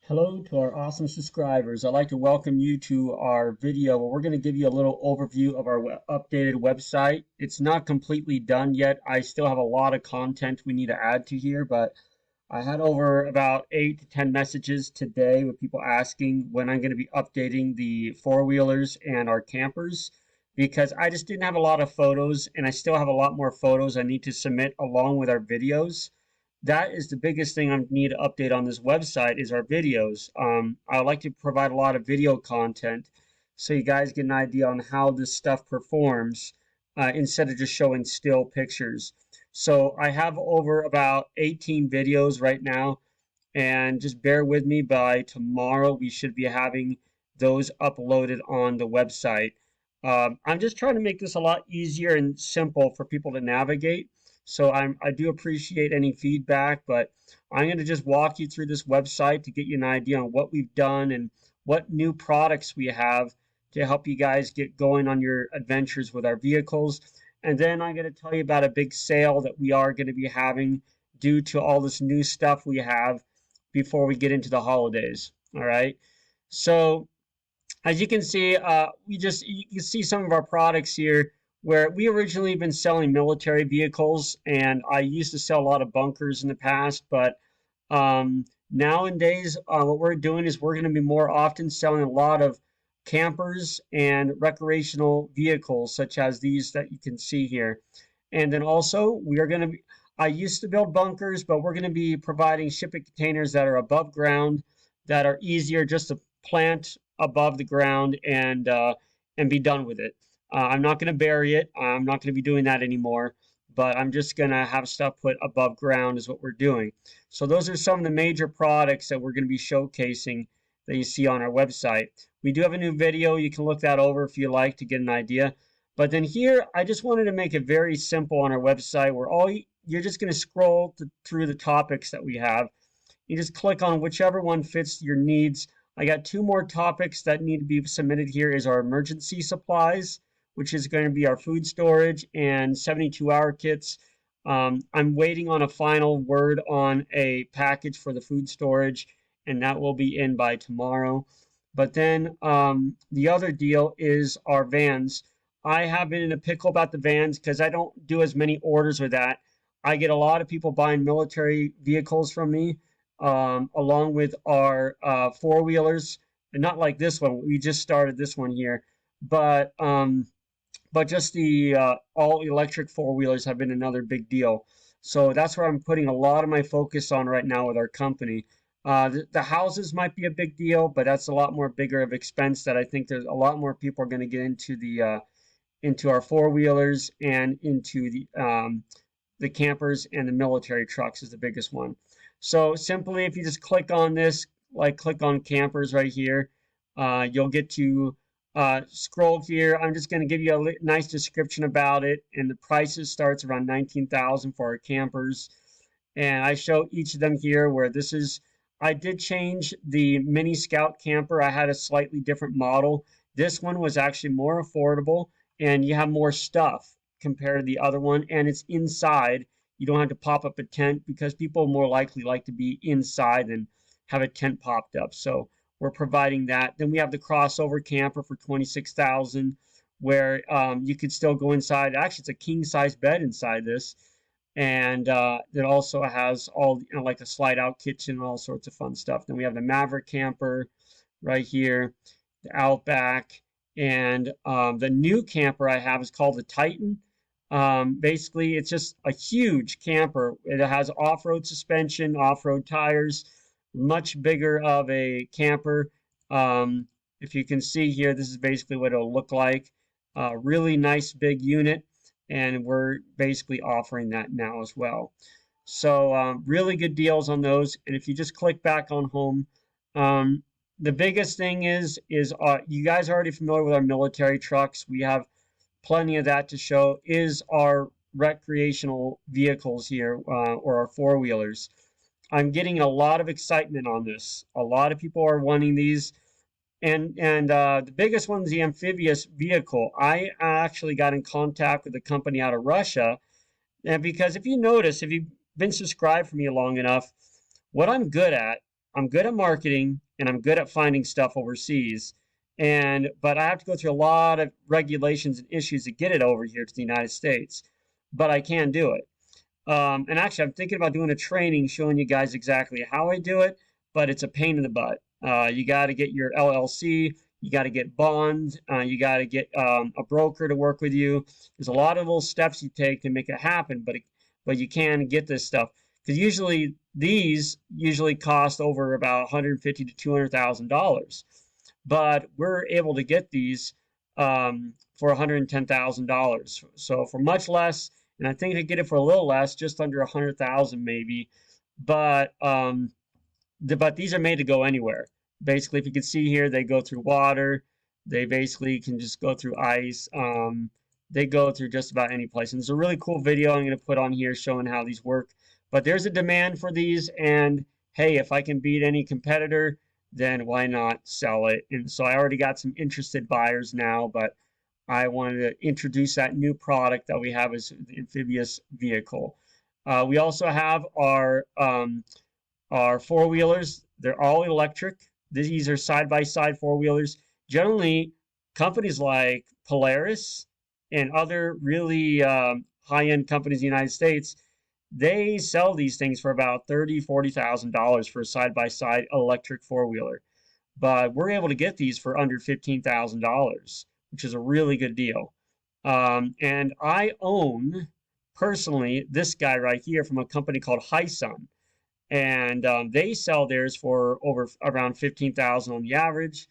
Hello to our awesome subscribers. I'd like to welcome you to our video where we're going to give you a little overview of our updated website. It's not completely done yet. I still have a lot of content we need to add to here, but I had over about 8 to 10 messages today with people asking when I'm going to be updating the four-wheelers and our campers because I just didn't have a lot of photos, and I still have a lot more photos I need to submit along with our videos. That is the biggest thing I need to update on this website is our videos. I like to provide a lot of video content so you guys get an idea on how this stuff performs instead of just showing still pictures. So I have over about 18 videos right now, and just bear with me. By tomorrow we should be having those uploaded on the website. I'm just trying to make this a lot easier and simple for people to navigate. So I do appreciate any feedback, but I'm going to just walk you through this website to get you an idea on what we've done and what new products we have to help you guys get going on your adventures with our vehicles. And then I'm going to tell you about a big sale that we are going to be having due to all this new stuff we have before we get into the holidays. All right. So as you can see, you can see some of our products here where we originally been selling military vehicles, and I used to sell a lot of bunkers in the past, but nowadays what we're doing is we're going to be more often selling a lot of campers and recreational vehicles such as these that you can see here. And then also we are going to be, I used to build bunkers, but we're going to be providing shipping containers that are above ground, that are easier just to plant above the ground and be done with it. I'm not going to bury it. I'm not going to be doing that anymore, but I'm just going to have stuff put above ground is what we're doing. So those are some of the major products that we're going to be showcasing that you see on our website. We do have a new video. You can look that over if you like to get an idea. But then here, I just wanted to make it very simple on our website where you're just going to scroll through the topics that we have. You just click on whichever one fits your needs. I got two more topics that need to be submitted here is our emergency supplies, which is going to be our food storage and 72-hour kits. I'm waiting on a final word on a package for the food storage, and that will be in by tomorrow. But then the other deal is our vans. I have been in a pickle about the vans because I don't do as many orders with that. I get a lot of people buying military vehicles from me, along with our four-wheelers, and not like this one. We just started this one here, but just the all-electric four-wheelers have been another big deal. So that's where I'm putting a lot of my focus on right now with our company. The houses might be a big deal, but that's a lot more bigger of expense that I think there's a lot more people are going to get into into our four-wheelers and into the campers and the military trucks is the biggest one. So simply, if you just click on this, like click on campers right here, you'll get to scroll here. I'm just going to give you a nice description about it, and the prices starts around 19,000 for our campers. And I show each of them here where this is. I did change the Mini Scout camper. I had a slightly different model. This one was actually more affordable, and you have more stuff compared to the other one, and it's inside. You don't have to pop up a tent because people more likely like to be inside than have a tent popped up. So we're providing that. Then we have the crossover camper for 26,000, where you could still go inside. Actually, it's a king size bed inside this, and it also has all like a slide out kitchen and all sorts of fun stuff. Then we have the Maverick camper right here, the Outback, and the new camper I have is called the Titan. Basically, it's just a huge camper. It has off-road suspension, off-road tires, much bigger of a camper. If you can see here, this is basically what it'll look like. Really nice big unit, and we're basically offering that now as well. So really good deals on those. And if you just click back on home, the biggest thing is you guys are already familiar with our military trucks. We have plenty of that to show. Is our recreational vehicles here, or our four-wheelers. I'm getting a lot of excitement on this. A lot of people are wanting these. And the biggest one is the amphibious vehicle. I actually got in contact with a company out of Russia. And because if you notice, if you've been subscribed for me long enough, what I'm good at I'm good at marketing and I'm good at finding stuff overseas. But I have to go through a lot of regulations and issues to get it over here to the United States. But I can do it. And actually, I'm thinking about doing a training showing you guys exactly how I do it, but it's a pain in the butt. You got to get your LLC, you got to get bond, you got to get a broker to work with you. There's a lot of little steps you take to make it happen, but you can get this stuff because usually these usually cost over about 150 to $200,000, but we're able to get these for $110,000. So for much less, and I think I get it for a little less, just under 100,000 maybe. But but these are made to go anywhere. Basically, if you can see here, they go through water. They basically can just go through ice. They go through just about any place. And there's a really cool video I'm going to put on here showing how these work. But there's a demand for these, and hey, if I can beat any competitor, then why not sell it? And so I already got some interested buyers now, but I wanted to introduce that new product that we have as the amphibious vehicle. We also have our four wheelers. They're all electric. These are side by side four wheelers. Generally, companies like Polaris and other really high end companies in the United States, they sell these things for about $30,000-$40,000 for a side by side electric four wheeler. But we're able to get these for under $15,000, which is a really good deal. And I own personally this guy right here from a company called Hysun, and they sell theirs for over around 15,000 on the average,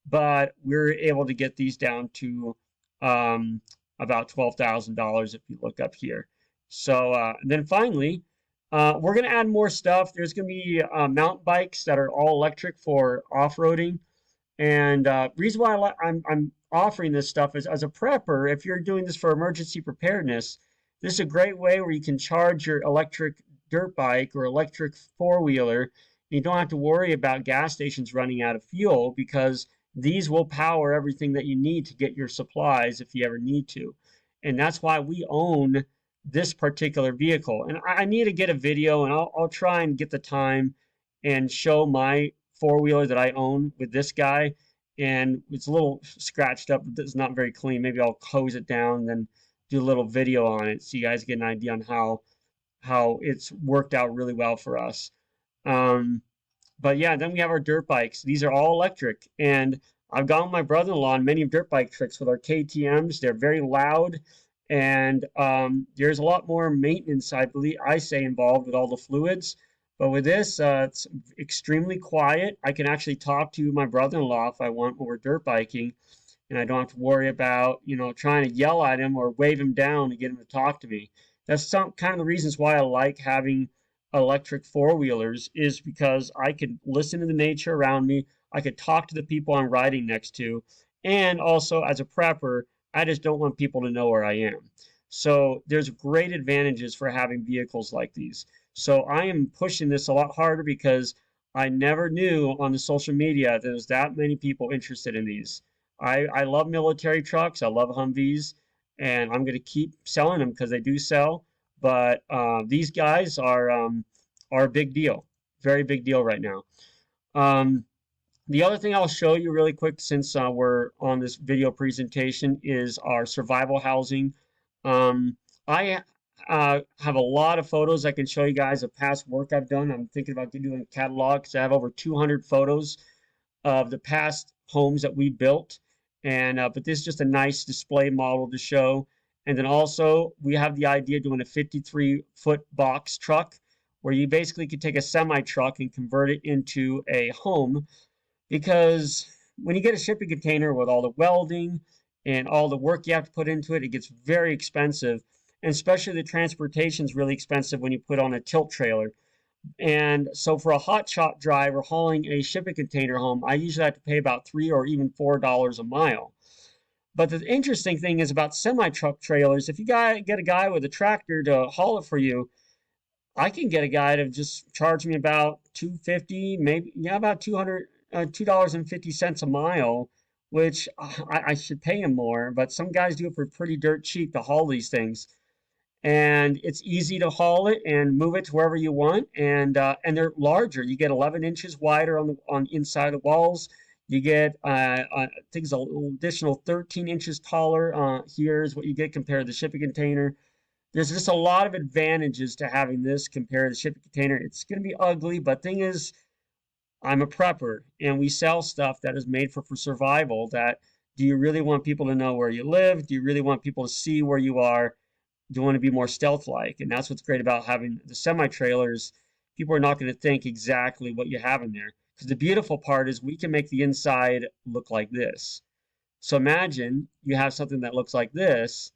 but we're able to get these down to about $12,000 if you look up here. So and then finally, we're going to add more stuff. There's going to be mountain bikes that are all electric for off-roading. And reason why I'm offering this stuff is as a prepper, if you're doing this for emergency preparedness, this is a great way where you can charge your electric dirt bike or electric four-wheeler. You don't have to worry about gas stations running out of fuel because these will power everything that you need to get your supplies if you ever need to. And that's why we own this particular vehicle. And I need to get a video, and I'll try and get the time and show my four-wheeler that I own with this guy. And it's a little scratched up. It's not very clean. Maybe I'll close it down and then do a little video on it so you guys get an idea on how it's worked out really well for us. But yeah, then we have our dirt bikes. These are all electric. And I've gone with my brother-in-law on many dirt bike tricks with our KTMs. They're very loud. And there's a lot more maintenance, I say, involved with all the fluids. But with this, it's extremely quiet. I can actually talk to my brother-in-law if I want when we're dirt biking, and I don't have to worry about, trying to yell at him or wave him down to get him to talk to me. That's some kind of the reasons why I like having electric four-wheelers is because I could listen to the nature around me. I could talk to the people I'm riding next to. And also, as a prepper, I just don't want people to know where I am. So there's great advantages for having vehicles like these. So I am pushing this a lot harder because I never knew on the social media that there's that many people interested in these. I love military trucks. I love Humvees, and I'm going to keep selling them because they do sell. But these guys are a big deal, very big deal right now. The other thing I'll show you really quick since we're on this video presentation is our survival housing. I have a lot of photos I can show you guys of past work I've done. I'm thinking about doing a catalog because I have over 200 photos of the past homes that we built. And but this is just a nice display model to show. And then also we have the idea of doing a 53-foot box truck where you basically could take a semi truck and convert it into a home, because when you get a shipping container with all the welding and all the work you have to put into it, it gets very expensive. And especially the transportation is really expensive when you put on a tilt trailer. And so for a hot shot driver hauling a shipping container home, I usually have to pay about $3 or even $4 a mile. But the interesting thing is about semi-truck trailers, if you get a guy with a tractor to haul it for you, I can get a guy to just charge me about $250, maybe, yeah, about $2.50 a mile, which I should pay him more, but some guys do it for pretty dirt cheap to haul these things. and it's easy to haul it and move it to wherever you want. And they're larger. You get 11 inches wider on inside the walls. You get I think it's an additional 13 inches taller. Here is what you get compared to the shipping container. There's just a lot of advantages to having this compared to the shipping container. It's going to be ugly, but thing is, I'm a prepper and we sell stuff that is made for survival. That do you really want people to know where you live? Do you really want people to see where you are? Do you want to be more stealth-like? And that's what's great about having the semi-trailers. People are not going to think exactly what you have in there. Because the beautiful part is we can make the inside look like this. So imagine you have something that looks like this,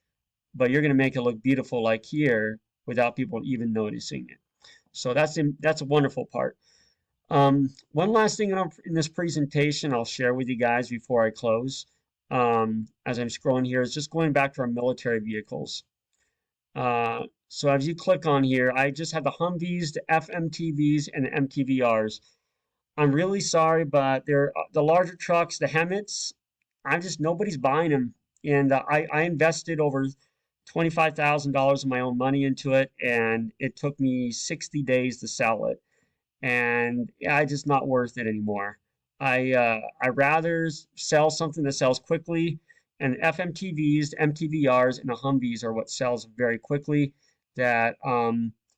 but you're going to make it look beautiful like here without people even noticing it. So that's a wonderful part. One last thing in this presentation I'll share with you guys before I close, as I'm scrolling here, is just going back to our military vehicles. So as you click on here, I just have the Humvees, the FMTVs, and the MTVRs. I'm really sorry, but they're the larger trucks, the Hemmets. Nobody's buying them, and I invested over $25,000 of my own money into it, and it took me 60 days to sell it, and I just not worth it anymore. I rather sell something that sells quickly, and FMTVs, MTVRs, and the Humvees are what sells very quickly. That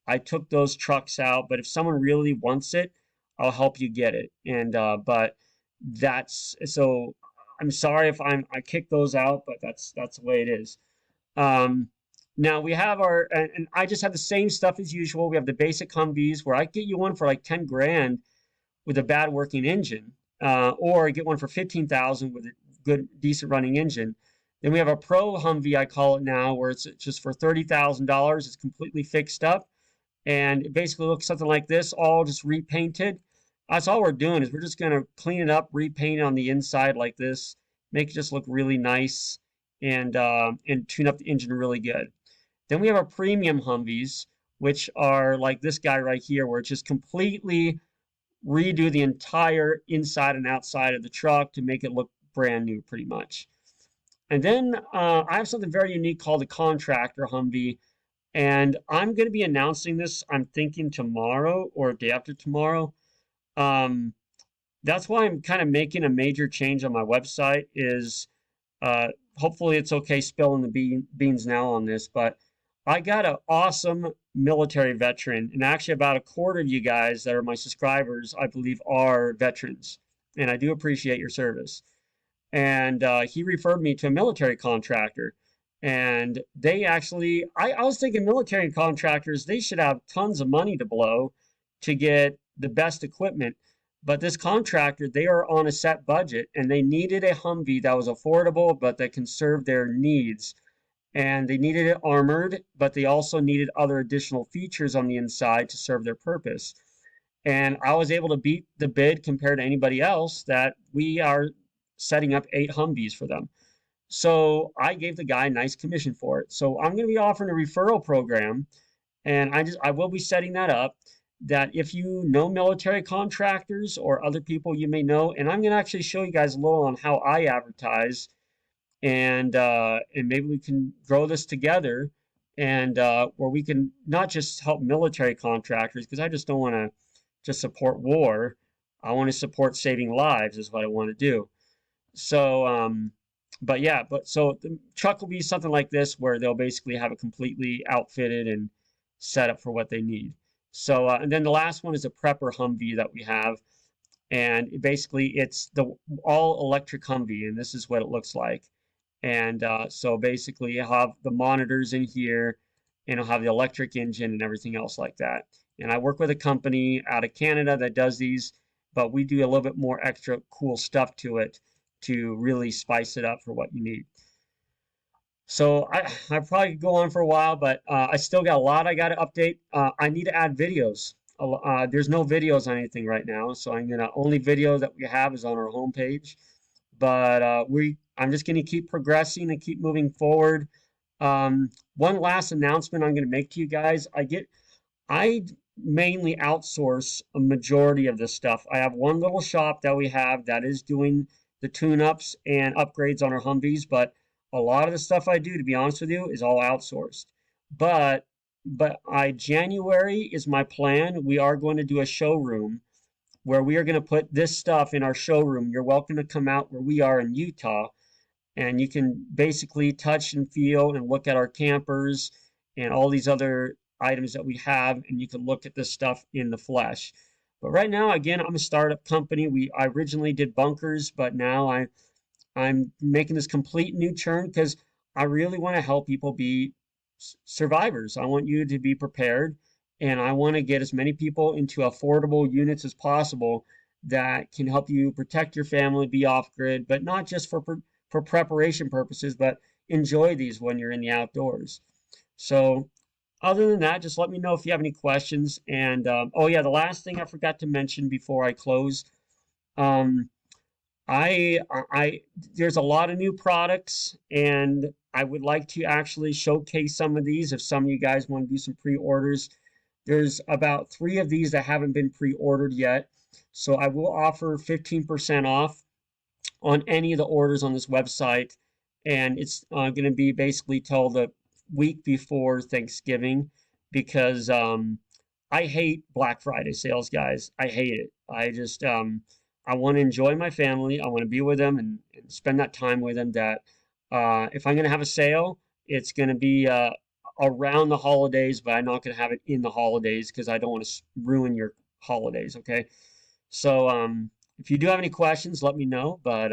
I took those trucks out, but if someone really wants it, I'll help you get it. And but that's so. I'm sorry if I kick those out, but that's the way it is. Um, Now we have and I just have the same stuff as usual. We have the basic Humvees where I get you one for like 10 grand with a bad working engine, or get one for 15,000 with a good, decent running engine. Then we have a Pro Humvee, I call it now, where it's just for $30,000. It's completely fixed up, and it basically looks something like this, all just repainted. That's all we're doing is we're just gonna clean it up, repaint it on the inside like this, make it just look really nice, and tune up the engine really good. Then we have our premium Humvees, which are like this guy right here, where it's just completely redo the entire inside and outside of the truck to make it look brand new, pretty much. And then I have something very unique called a contractor Humvee, and I'm going to be announcing this. I'm thinking tomorrow or day after tomorrow. Um, that's why I'm kind of making a major change on my website. Is hopefully it's okay spilling the beans now on this, but I got an awesome military veteran, and actually about a quarter of you guys that are my subscribers, I believe, are veterans, and I do appreciate your service. And he referred me to a military contractor, and they actually, I was thinking military contractors, they should have tons of money to blow to get the best equipment. But this contractor, they are on a set budget and they needed a Humvee that was affordable but that can serve their needs. And they needed it armored, but they also needed other additional features on the inside to serve their purpose. And I was able to beat the bid compared to anybody else that we are setting up 8 Humvees for them. So I gave the guy a nice commission for it. So I'm going to be offering a referral program, and I will be setting that up, that if you know military contractors or other people you may know, and I'm going to actually show you guys a little on how I advertise, and maybe we can grow this together, and where we can not just help military contractors, because I just don't want to just support war. I want to support saving lives is what I want to do. So but yeah, but so the truck will be something like this where they'll basically have it completely outfitted and set up for what they need. So and then the last one is a prepper Humvee that we have, and basically it's the all electric Humvee, and this is what it looks like. And so basically you have the monitors in here, and it'll have the electric engine and everything else like that. And I work with a company out of Canada that does these, but we do a little bit more extra cool stuff to it to really spice it up for what you need. So I probably could go on for a while, but I still got a lot I got to update. I need to add videos. There's no videos on anything right now, so I'm gonna only video that we have is on our homepage. But I'm just gonna keep progressing and keep moving forward. One last announcement I'm gonna make to you guys. I mainly outsource a majority of this stuff. I have one little shop that we have that is doing the tune-ups and upgrades on our Humvees, but a lot of the stuff I do, to be honest with you, is all outsourced. but January is my plan. We are going to do a showroom where we are going to put this stuff in our showroom. You're welcome to come out where we are in Utah, and you can basically touch and feel and look at our campers and all these other items that we have, and you can look at this stuff in the flesh. But right now, again, I'm a startup company. I originally did bunkers, but now I'm making this complete new turn because I really want to help people be survivors. I want you to be prepared, and I want to get as many people into affordable units as possible that can help you protect your family, be off grid, but not just for preparation purposes, but enjoy these when you're in the outdoors. So, other than that, just let me know if you have any questions. And oh yeah, the last thing I forgot to mention before I close. Um, I there's a lot of new products, and I would like to actually showcase some of these if some of you guys want to do some pre-orders. There's about 3 of these that haven't been pre-ordered yet, so I will offer 15% off on any of the orders on this website, and it's going to be basically till the week before Thanksgiving because I hate Black Friday sales, guys. I hate it. I want to enjoy my family. I want to be with them and spend that time with them. That if I'm going to have a sale, it's going to be around the holidays, but I'm not going to have it in the holidays because I don't want to ruin your holidays. Okay. So if you do have any questions, let me know. But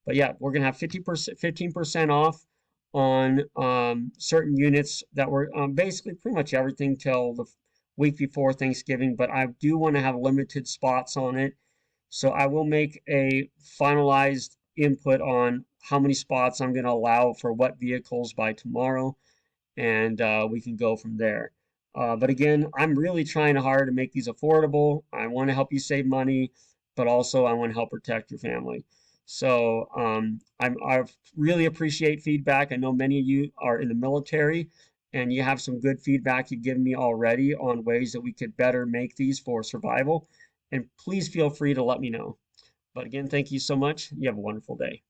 yeah, we're gonna have 15% off on certain units that were basically pretty much everything till the week before Thanksgiving. But I do want to have limited spots on it, so I will make a finalized input on how many spots I'm going to allow for what vehicles by tomorrow, and we can go from there. But again, I'm really trying hard to make these affordable. I want to help you save money, but also I want to help protect your family. So I really appreciate feedback. I know many of you are in the military, and you have some good feedback you've given me already on ways that we could better make these for survival. And please feel free to let me know. But again, thank you so much. You have a wonderful day.